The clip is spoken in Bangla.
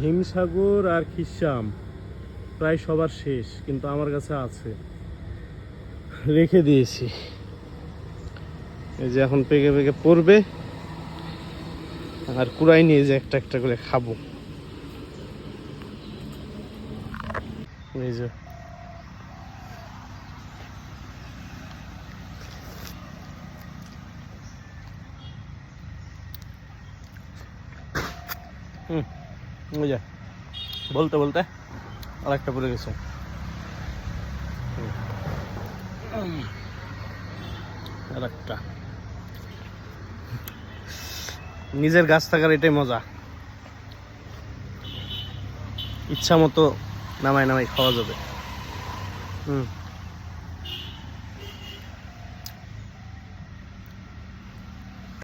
হিমসাগর আর খিরসাম প্রায় সবার শেষ, কিন্তু আমার কাছে আছে, রেখে দিয়েছি। এই যে এখন পেকে পেকে পড়বে, আর কুড়াই নিয়ে যে একটা একটা করে খাবো। এই যে ওই যে বলতে বলতে আর একটা পড়ে গেছে। আর একটা, নিজের গাছ থাকার এটাই মজা, ইচ্ছা মতো নামাই নামাই খাওয়া যাবে।